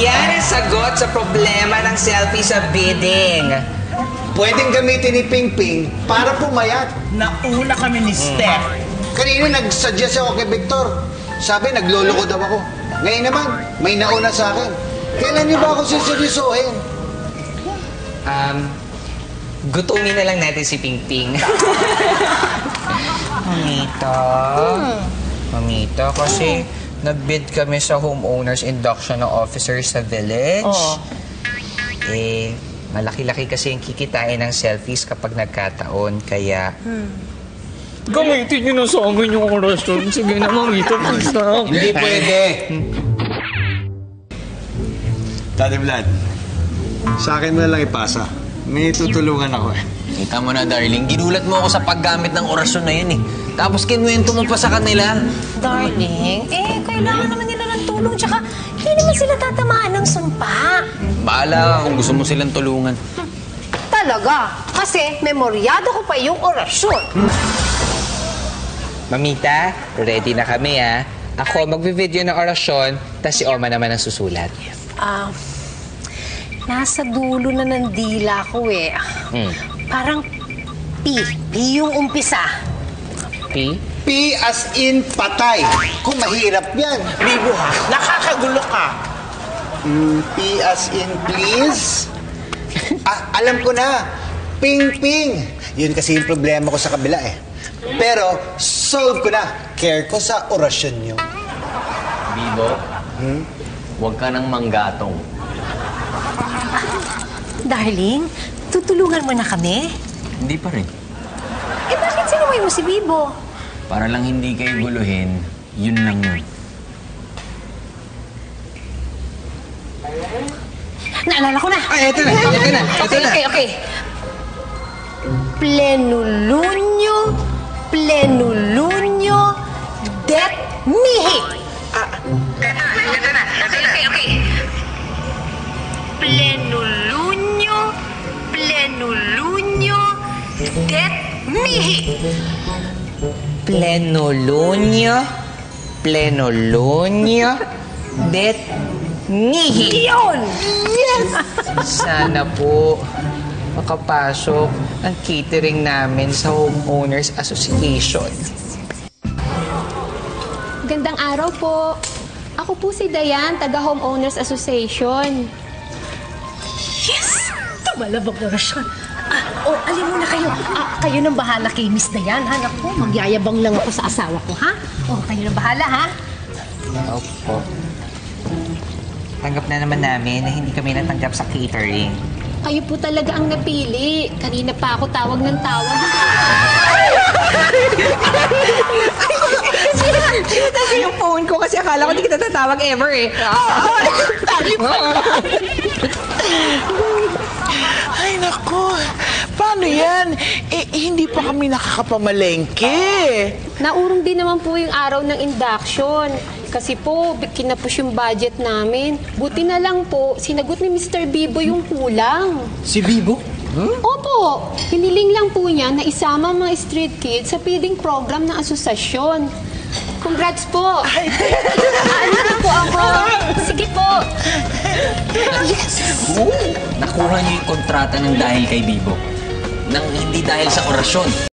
Yan ang sagot sa problema ng selfie sa bidding. Pwedeng gamitin ni Ping Ping para pumayat. Nauna kami ni Steph. Kanina nag-suggest ako kay Victor. Sabi, nagloloko daw ako. Ngayon naman, may nauna sa akin. Kailan niyo ba ako siseryosohin? Gutumin na lang natin si Ping Ping. Mamita, kasi nag-bid kami sa homeowners induction ng officers sa village. Malaki-laki kasi yung kikitain ng selfies kapag nagkataon, kaya... Gamitin niyo na sa amin yung orasyon. Sige na, Mamita, please na. Hindi pwede. Daddy Vlad, sa akin mo na lang ipasa. May tutulungan ako eh. Kita mo na, darling. Ginulat mo ako sa paggamit ng orasyon na yun eh. Tapos kinuwento mo pa sa kanila. Darling, kailangan naman nila ng tulong. Tsaka, hindi naman sila tatamaan ng sumpa. Bahala ka kung gusto mo silang tulungan. Talaga? Kasi memoryado ko pa yung orasyon. Mamita, ready na kami ha. Ako magbe-video ng orasyon, tas si Oma naman ang susulat. Nasa dulo na ng dila ko eh. Parang P yung umpisa. P? P as in patay. Kung mahirap yan. Bibo ha, nakakagulo ka. P as in please. Alam ko na. Ping Ping. Yun kasi yung problema ko sa kabila eh. Pero solve ko na. Care ko sa orasyon nyo. Bibo, huwag ka nang manggatong. Darling, tutulungan mo na kami? Hindi pa rin. Bakit sinaway mo si Bibo? Para lang hindi kayo guluhin, yun lang yun. Naalala ko na. Ay, ito na. Okay. Plenulunyo, det mihi. Okay. Plenulunyo, det mihi. Plenolunyo, det mihi. Yun! Yes! Sana po makapasok ang catering namin sa Homeowners Association. Gandang araw po. Ako po si Dayan, taga Homeowners Association. Yes! Tumalabog na orasyon. Alin muna kayo. Kayo nang bahala kay Miss Dayan, ha? Naku, magyayabang lang ako sa asawa ko, ha? Kayo nang bahala, ha? Opo. Tanggap na naman namin na hindi kami natanggap sa catering. Kayo po talaga ang napili. Kanina pa ako tawag ng tawag. Kasi yung phone ko kasi akala ko hindi kita tatawag ever eh. Ay, naku. Paano yan? Hindi pa kami nakakapamalengke. Naurong din naman po yung araw ng induction. Kasi po, kinapos yung budget namin. Buti na lang po, sinagot ni Mr. Bibo yung kulang. Si Bibo? Opo, hiniling lang po niya na isama mga street kids sa feeding program ng asosasyon. Congrats po! Ano po ako? Sige po! Yes! Nakuha niyo yung kontrata ng dahil kay Bibo. Nang hindi dahil sa orasyon.